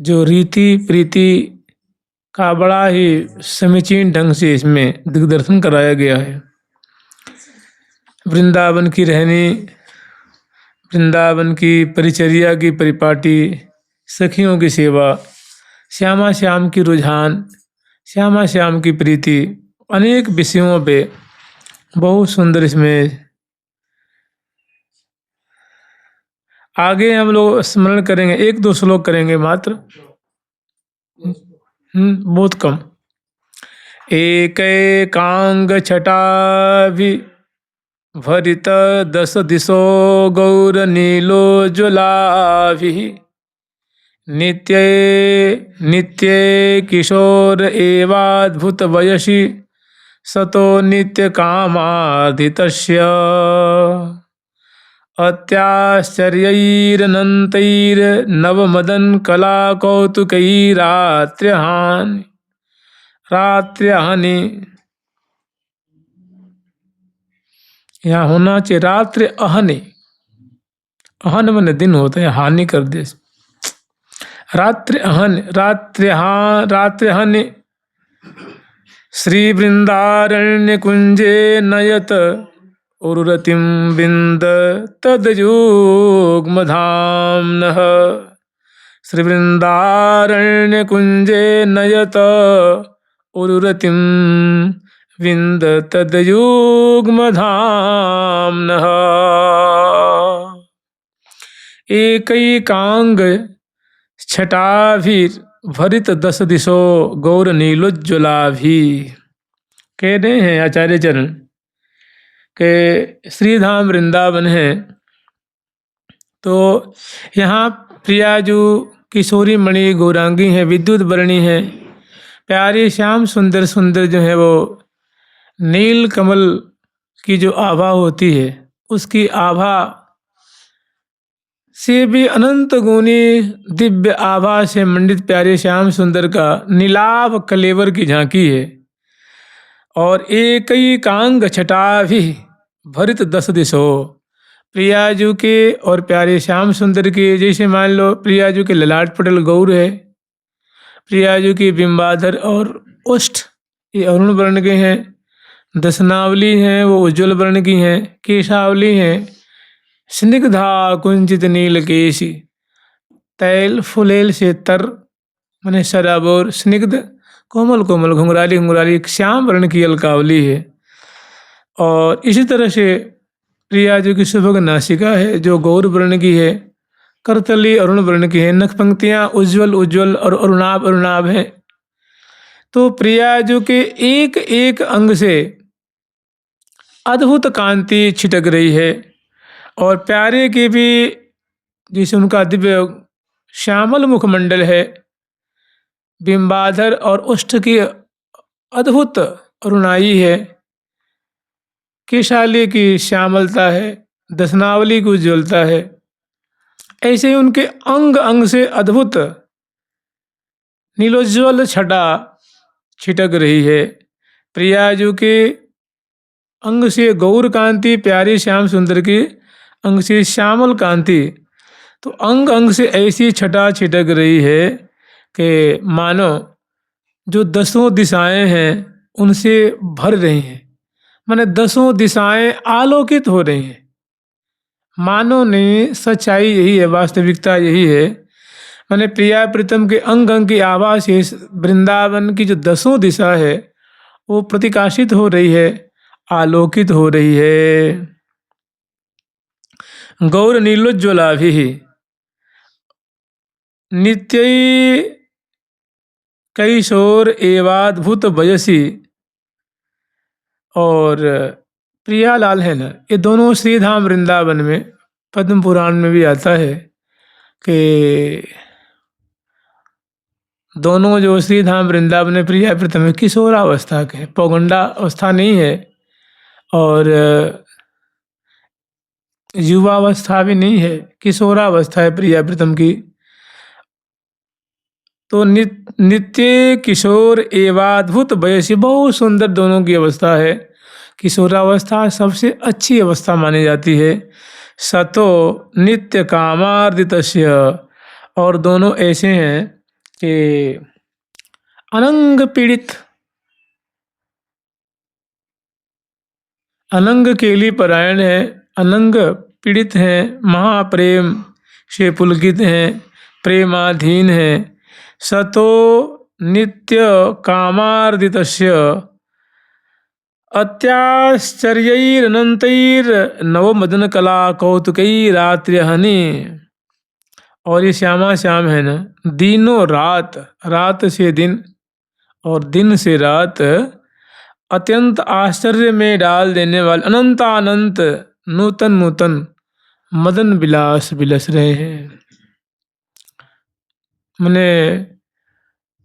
जो रीति प्रीति का बड़ा ही समीचीन ढंग से इसमें दिग्दर्शन कराया गया है। वृंदावन की रहनी, वृंदावन की परिचर्या की परिपाटी, सखियों की सेवा, श्यामा श्याम की रुझान, श्यामा श्याम की प्रीति, अनेक विषयों पे बहुत सुंदर इसमें आगे हम लोग स्मरण करेंगे। 1-2 श्लोक करेंगे मात्र, बहुत कम। एकैकांग छटाभि भरित 10 दिशो गौर नीलोज्ज्वलाभिः नित्ये नित्ये किशोर एवाद्भुत वयसि सतो नित्य कामाधितस्य अत्याश्चर्यैरनन्तैर्नवमदन कला कौतुकैरात्र्यहानि यहाँ होना चाहिए रात्रि अहनि। अहन मन दिन होता है, हानि कर दे। रात्रि अहन रात्र्यहनि श्री वृंदारण्य कुंजे नयत उरुरतिम बिंद तदयुग्मधाम्नः श्री वृंदारण्य कुंजे नयत उरुरतिम बिंद तदयुग्मधाम्नः एकैकांग छटाभिर भरित 10 दिशो गौर नीलोज्ज्वलाभि। कह रहे हैं आचार्य चरण के श्रीधाम वृंदावन है तो यहाँ प्रियाजू किशोरी मणि गौरांगी हैं, विद्युत वर्णी है, प्यारे श्याम सुंदर सुंदर जो है वो नील कमल की जो आभा होती है उसकी आभा से भी अनंत गुणी दिव्य आभा से मंडित प्यारे श्याम सुंदर का नीलाभ कलेवर की झांकी है। और एकैकांग छटाभि भरित 10 दिशो, प्रियाजू के और प्यारे श्याम सुंदर के, जैसे मान लो प्रियाजू के ललाट पटल गौर है, प्रियाजू की बिंबाधर और उष्ठ ये अरुण वर्ण के हैं, दशनावली हैं वो उज्ज्वल वर्ण की हैं, केशावली हैं स्निग्धा कुंजित नील केशी, तैल फुलेल से तर मने शराबोर, स्निग्ध कोमल कोमल घुंघराली घुंघराली श्याम वर्ण की अलकावली है। और इसी तरह से प्रियाजू की सुभग नासिका है जो गौर वर्ण की है, करतली अरुण वर्ण की है, नख पंक्तियाँ उज्ज्वल उज्ज्वल और अरुणाभ अरुणाभ है। तो प्रियाजू के एक एक अंग से अद्भुत कांति छिटक रही है और प्यारे के भी जिसे उनका दिव्य श्यामल मुखमंडल है, बिंबाधर और उष्ठ की अद्भुत अरुणाई है, केशाली की श्यामलता है, दशनावली की उज्ज्वलता है। ऐसे ही उनके अंग अंग से अद्भुत नीलोज्ज्वल छटा छिटक रही है। प्रियाजू के अंग से गौर कांति, प्यारे श्याम सुंदर की अंग से श्यामल कांति, तो अंग अंग से ऐसी छटा छिटक रही है कि मानो जो 10 दिशाएं हैं उनसे भर रही हैं, माने 10 दिशाएं आलोकित हो रही हैं। मानो नहीं, सच्चाई यही है, वास्तविकता यही है। माने प्रिया प्रीतम के अंग अंग की आभा से वृंदावन की जो 10 दिशा है वो प्रकाशित हो रही है, आलोकित हो रही है। गौर नीलोज्ज्वलाभिः नित्य कैशोर एवाद्भुत वयसी, और प्रियालाल है ना, ये दोनों श्रीधाम वृंदावन में पद्म पुराण में भी आता है कि दोनों जो श्रीधाम वृंदावन में प्रिया प्रीतम किशोरावस्था के, पौगंडा अवस्था नहीं है और युवावस्था भी नहीं है, किशोरावस्था है प्रिया प्रीतम की। तो नित्य किशोर एवाद्भुत वयसी, बहुत सुंदर दोनों की अवस्था है। किशोरावस्था सबसे अच्छी अवस्था मानी जाती है। सतो नित्य कामार्दितस्य, और दोनों ऐसे हैं कि अनंग पीड़ित, अनंग केली परायण है, अनंग पीड़ित हैं, महाप्रेम से पुलकित हैं, प्रेमाधीन हैं। सतो नित्य कामार्दितस्य अत्याश्चर्यैरनन्तैर्नवमदन कला कौतुकैरात्र्यहनि। और ये श्यामा श्याम है ना, दिनों रात, रात से दिन और दिन से रात अत्यंत आश्चर्य में डाल देने वाले अनंतानंत नूतन नूतन मदन विलास विलस रहे हैं। मने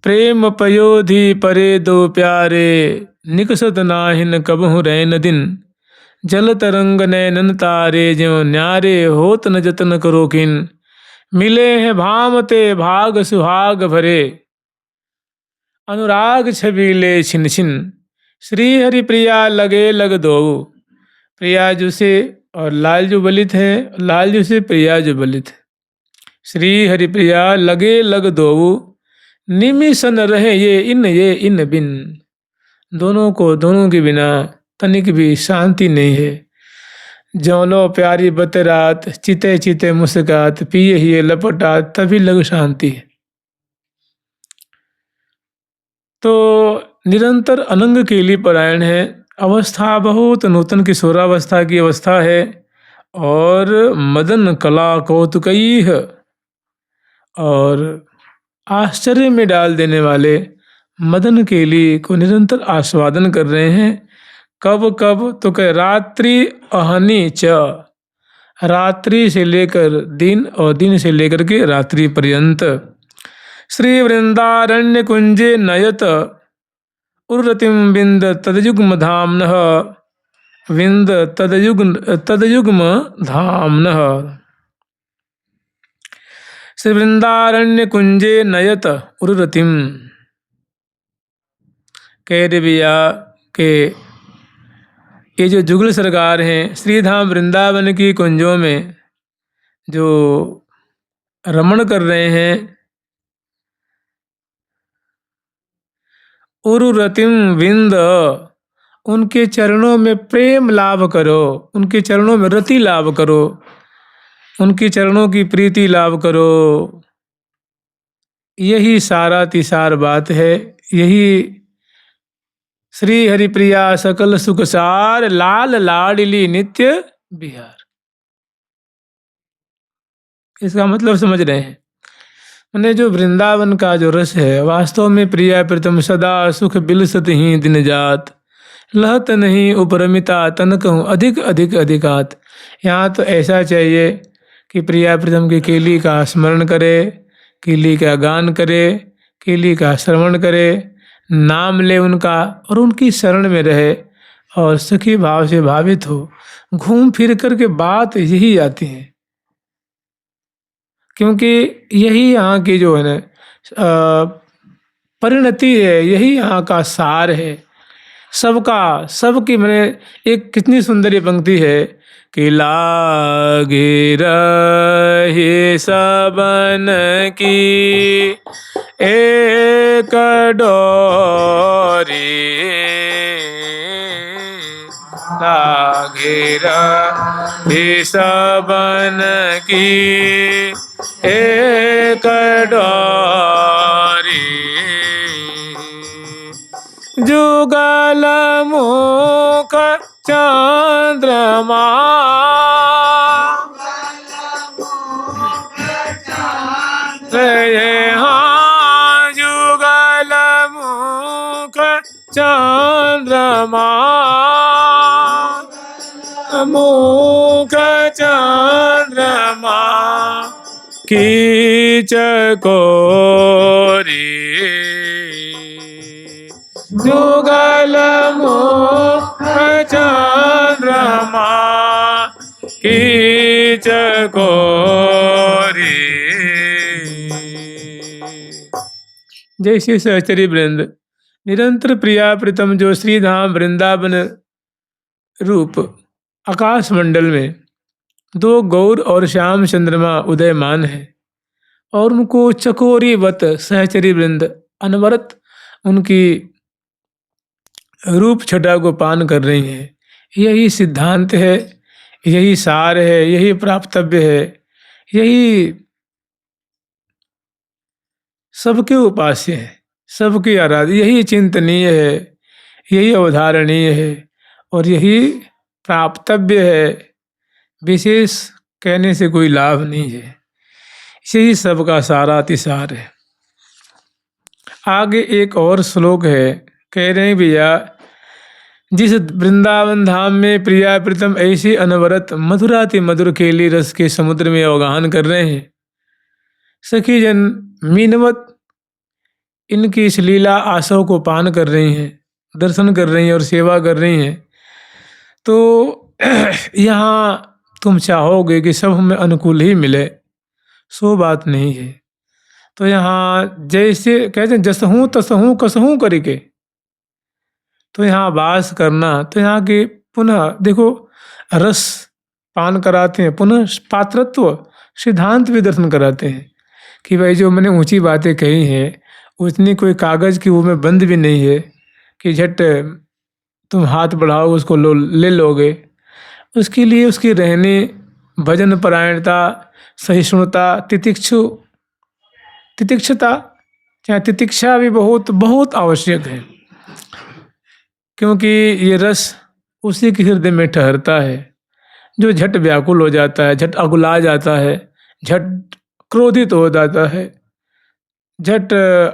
प्रेम पयोधि परे दो प्यारे, निकसत नाहिन कबहु रैन दिन। जल तरंग नैनन तारे, ज्यों न्यारे होत न जतन करो किन। मिले हैं भामते भाग सुहाग भरे, अनुराग छबीले छिन छिन। श्री हरि प्रिया लगे लग दो, प्रिया जो से और लाल जो बलित है, लाल जो से प्रिया जो बलित है। श्री हरि प्रिया लगे लग दो, निमिषन रहे ये इन बिन। दोनों को दोनों के बिना तनिक भी शांति नहीं है। जौलो प्यारी बत रात, चिते चिते मुस्कात, पिए ही लपटात, तभी लग शांति है। तो निरंतर अनंग केली परायण है। अवस्था बहुत नूतन किशोरावस्था की अवस्था है और मदन कला कौतुकई है और आश्चर्य में डाल देने वाले मदन केली को निरंतर आस्वादन कर रहे हैं। कब कब तो कह रात्रि अहनि च, रात्रि से लेकर दिन और दिन से लेकर के रात्रि पर्यंत। श्री वृंदारण्य कुंजे नयत उर्रतिम विंद तदयुग्म धाम्नः, विंद तदयुग्म धाम्नः। श्री वृंदारण्य कुंजे नयत उर्रतिम, कह रहे भैया के ये जो जुगल सरकार हैं श्रीधाम वृंदावन की कुंजों में जो रमण कर रहे हैं, उरुरतिम विंद, उनके चरणों में प्रेम लाभ करो, उनके चरणों में रति लाभ करो, उनके चरणों की प्रीति लाभ करो। यही सारा तिसार बात है। यही श्री हरिप्रिया सकल सुखसार, लाल लाडली नित्य बिहार। इसका मतलब समझ रहे हैं। मैंने जो वृंदावन का जो रस है वास्तव में प्रिया प्रीतम सदा सुख बिलसत ही दिन जात, लहत नहीं उपरमिता तन कहूँ अधिक अधिक अधिकात। यहाँ तो ऐसा चाहिए कि प्रिया प्रीतम की केली का स्मरण करे, केली का गान करे, केली का श्रवण करे, नाम ले उनका और उनकी शरण में रहे और सखी भाव से भावित हो। घूम फिर कर के बात यही आती है, क्योंकि यही यहाँ की जो है ना परिणति है, यही यहाँ का सार है सबका। सबकी मैंने एक कितनी सुंदर ये पंक्ति है कि लागे रहे सबन की एक डोरी, लागे रहे सबन की एक डोरी। जुगल मुख चंद्रमा, हाँ जुगल मुख चंद्रमा, मुख चंद्रमा की चकोरी। जुगल मुख चंद्रमा की चकोरी। जय श्री सहचरी वृंद। निरंतर प्रिया प्रीतम जो श्रीधाम वृंदावन रूप आकाश मंडल में दो गौर और श्याम चंद्रमा उदयमान है और उनको चकोरीवत सहचरी वृंद अनवरत उनकी रूप छटा को पान कर रही हैं। यही सिद्धांत है, यही सार है, यही प्राप्तव्य है, यही सबके उपास्य है, सबके आराध्य, यही चिंतनीय है, यही अवधारणीय है और यही प्राप्तव्य है। विशेष कहने से कोई लाभ नहीं है, यही सबका सारातिसार है। आगे एक और श्लोक है, कह रहे हैं भैया, जिस वृंदावन धाम में प्रिया प्रीतम ऐसे अनवरत मधुराति मधुर केली रस के समुद्र में अवगाहन कर रहे हैं, सखी जन मीनवत इनकी इस लीला आशव को पान कर रही हैं, दर्शन कर रही हैं और सेवा कर रही हैं। तो यहाँ तुम चाहोगे कि सब हमें अनुकूल ही मिले, सो बात नहीं है। तो यहाँ जैसे कहते हैं जसहूँ तसहूँ कसहूँ करके, तो यहाँ वास करना, तो यहाँ के पुनः देखो रस पान कराते हैं, पुनः पात्रत्व सिद्धांत भी दर्शन कराते हैं कि भाई जो मैंने ऊंची बातें कही हैं उतनी कोई कागज़ की वो में बंद भी नहीं है कि झट तुम हाथ बढ़ाओ उसको ले लोगे। उसके लिए उसकी रहने भजन परायणता, सहिष्णुता, तितिक्षता या तितिक्षा भी बहुत बहुत आवश्यक है, क्योंकि ये रस उसी के हृदय में ठहरता है जो झट व्याकुल हो जाता है, झट अगुला जाता है, झट क्रोधित हो जाता है, झट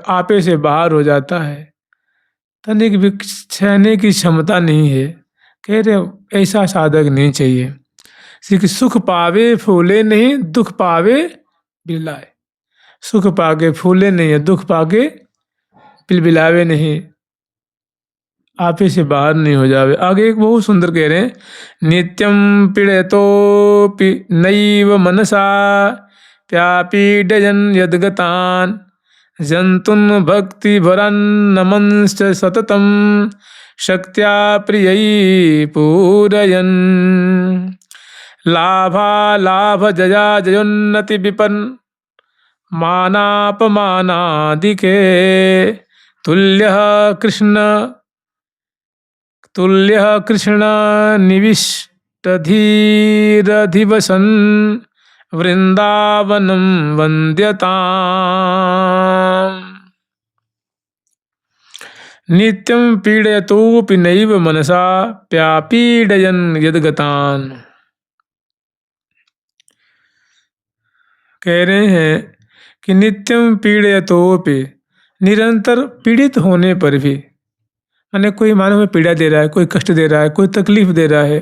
आपे से बाहर हो जाता है, तनिक भी सहने की क्षमता नहीं है। कह रहे ऐसा साधक नहीं चाहिए। कि सुख पावे फूले नहीं, दुख पावे बिलाए। सुख पाके फूले नहीं है, दुख पाके बिलबिलावे नहीं, आपे से बाहर नहीं हो जावे। आगे एक बहुत सुंदर कह रहे हैं, नित्यम पीड़यतो नैव मनसा प्यापीडयन यद्गतान जंतुन भक्ति भरन्नमंश्च सततम शक्त्या प्रियै पूरयन् लाभ जया जयोन्नति विपन्न मानापमानादिके तुल्यः कृष्ण निविष्टधीरधिवसन् वृंदावनम वन्द्यताम्। नित्यं पीडयतोऽपि नैव मनसा प्यापीडयन् यद्गतान्। कह रहे हैं कि नित्यम पीड़यतोऽपि, निरंतर पीड़ित होने पर भी, माने कोई मानव में पीड़ा दे रहा है, कोई कष्ट दे रहा है, कोई तकलीफ दे रहा है,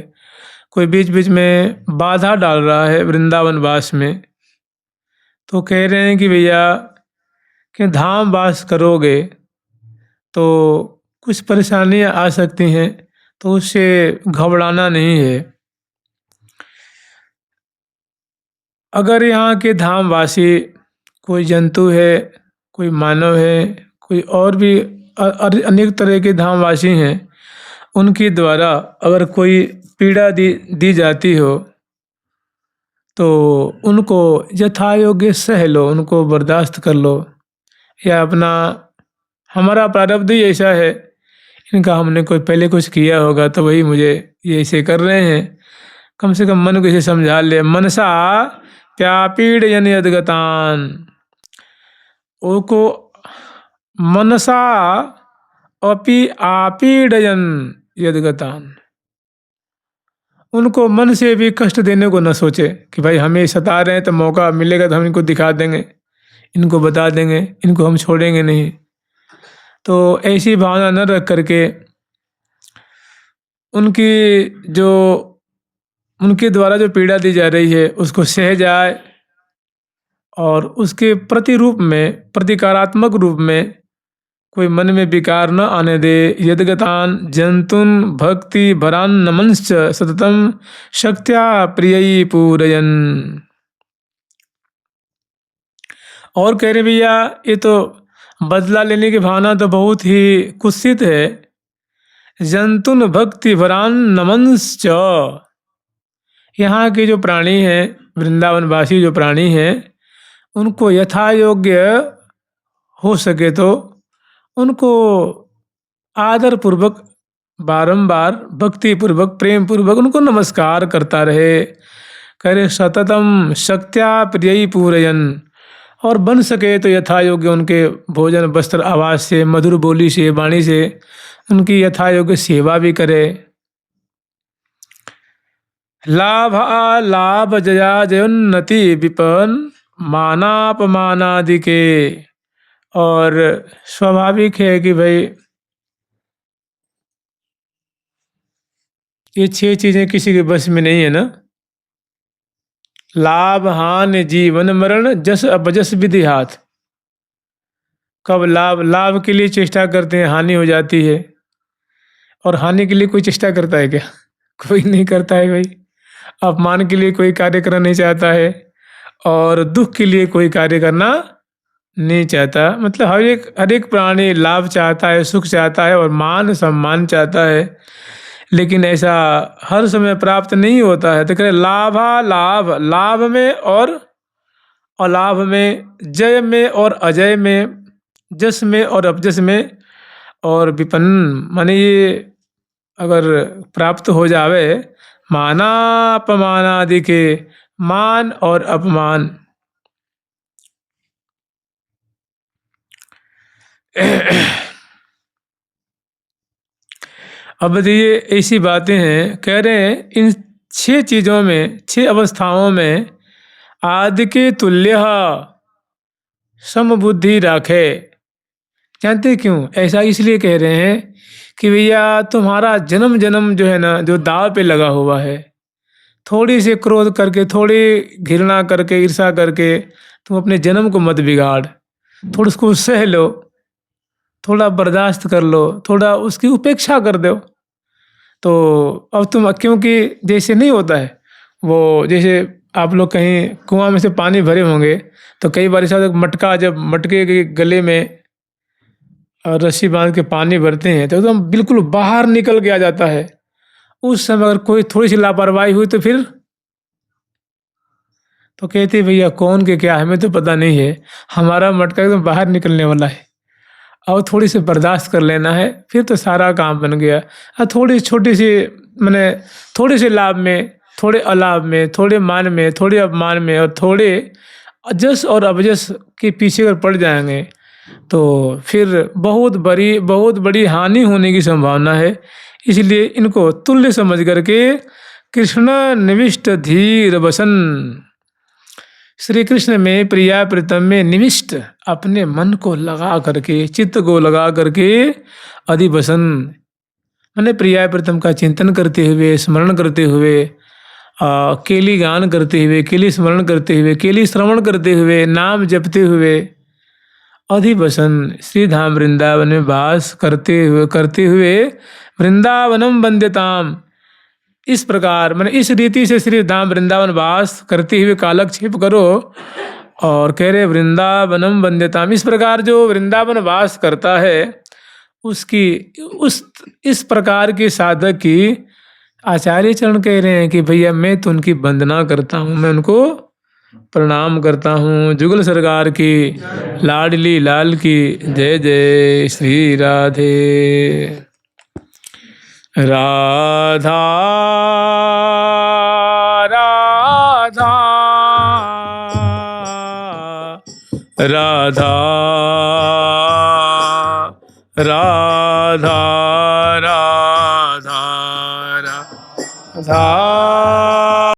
कोई बीच बीच में बाधा डाल रहा है वृंदावन वास में, तो कह रहे हैं कि भैया कि धाम वास करोगे तो कुछ परेशानियां आ सकती हैं, तो उससे घबराना नहीं है। अगर यहाँ के धामवासी कोई जंतु है, कोई मानव है, कोई और भी अनेक तरह के धामवासी हैं, उनके द्वारा अगर कोई पीड़ा दी जाती हो तो उनको यथायोग्य सह लो, उनको बर्दाश्त कर लो। या अपना हमारा प्रारब्ध ही ऐसा है, इनका हमने कोई पहले कुछ किया होगा तो वही मुझे ये ऐसे कर रहे हैं, कम से कम मन को इसे समझा ले। मनसा प्यापीडयन यद्गतान, उनको मनसा अपि आपीडयन यद्गतान, उनको मन से भी कष्ट देने को न सोचे कि भाई हमें सता रहे हैं तो मौका मिलेगा तो हम इनको दिखा देंगे, इनको बता देंगे, इनको हम छोड़ेंगे नहीं। तो ऐसी भावना न रख करके उनके द्वारा जो पीड़ा दी जा रही है उसको सह जाए और उसके प्रतिरूप में, प्रतिकारात्मक रूप में कोई मन में विकार न आने दे। यद्गतान जंतुन भक्ति भरान नमंश्च सततम शक्त्या प्रियई पूरयन। और कह रहे भैया ये तो बदला लेने की भावना तो बहुत ही कुत्सित है। जंतुन भक्ति भरान नमंश्च, यहाँ के जो प्राणी हैं, वृंदावनवासी जो प्राणी हैं, उनको यथा योग्य हो सके तो उनको आदर पूर्वक, बारंबार भक्ति पूर्वक, प्रेम पूर्वक उनको नमस्कार करता रहे। करे सततम शक्त्या प्रियई पूरयन, और बन सके तो यथा योग्य उनके भोजन वस्त्र आवास से, मधुर बोली से, वाणी से उनकी यथा योग्य सेवा भी करे। लाभ लाभ जया जयोन्नति विपन मानापमानादि के, और स्वाभाविक है कि भाई ये 6 चीजें किसी के बस में नहीं है ना। लाभ हानि जीवन मरण जस अपजस विधि हाथ। कब लाभ, लाभ के लिए चेष्टा करते हैं, हानि हो जाती है। और हानि के लिए कोई चेष्टा करता है क्या? कोई नहीं करता है भाई। अपमान के लिए कोई कार्य करना नहीं चाहता है, और दुख के लिए कोई कार्य करना नहीं चाहता। मतलब हर एक प्राणी लाभ चाहता है, सुख चाहता है और मान सम्मान चाहता है, लेकिन ऐसा हर समय प्राप्त नहीं होता है। तो कह लाभा लाभ, लाभ में और अलाभ में, जय में और अजय में, जस में और अपजस में, और विपन्न माने ये अगर प्राप्त हो जावे माना अपमानादि के, मान और अपमान। अब ये ऐसी बातें हैं, कह रहे हैं इन 6 चीज़ों में, 6 अवस्थाओं में आदि के तुल्य समबुद्धि राखे। जानते क्यों ऐसा? इसलिए कह रहे हैं कि भैया तुम्हारा जन्म जन्म जो है ना, जो दाव पे लगा हुआ है, थोड़ी सी क्रोध करके, थोड़ी घृणा करके, ईर्षा करके तुम अपने जन्म को मत बिगाड़। थोड़ा उसको सह लो, थोड़ा बर्दाश्त कर लो, थोड़ा उसकी उपेक्षा कर दो। तो अब तुम, क्योंकि जैसे नहीं होता है वो, जैसे आप लोग कहीं कुआं में से पानी भरे होंगे तो कई बार ऐसा मटका, जब मटके के गले में रस्सी बांध के पानी भरते हैं तो एकदम बिल्कुल बाहर निकल के आ जाता है। उस समय अगर कोई थोड़ी सी लापरवाही हुई तो फिर तो कहते भैया कौन के क्या, हमें तो पता नहीं है, हमारा मटका एकदम बाहर निकलने वाला है, और थोड़ी सी बर्दाश्त कर लेना है, फिर तो सारा काम बन गया। और थोड़ी छोटी सी मैंने, थोड़े से लाभ में, थोड़े अलाभ में, थोड़े मान में, थोड़े अपमान में, और थोड़े जस और अवजस के पीछे अगर पड़ जाएंगे तो फिर बहुत बड़ी हानि होने की संभावना है। इसलिए इनको तुल्य समझ करके कृष्ण निविष्ट धीर वसन, श्री कृष्ण में, प्रिया प्रीतम में निविष्ट अपने मन को लगा करके, चित्त को लगा करके, अधिवसन मैंने प्रिया प्रीतम का चिंतन करते हुए, स्मरण करते हुए, केली गान करते हुए, केली स्मरण करते हुए, केली श्रवण करते हुए, नाम जपते हुए, अधिवसन श्री धाम वृंदावन में वास करते हुए वृंदावनम वंद्यताम। इस प्रकार मैंने इस रीति से श्री धाम वृंदावन वास करते हुए कालक्षेप करो। और कह रहे वृंदावनम वंद्यताम, इस प्रकार जो वृंदावन वास करता है उसकी इस प्रकार के साधक की आचार्य चरण कह रहे हैं कि भैया मैं तो उनकी वंदना करता हूँ, मैं उनको प्रणाम करता हूँ। जुगल सरकार की, लाडली लाल की जय जय। श्री राधे राधा राधा राधा राधा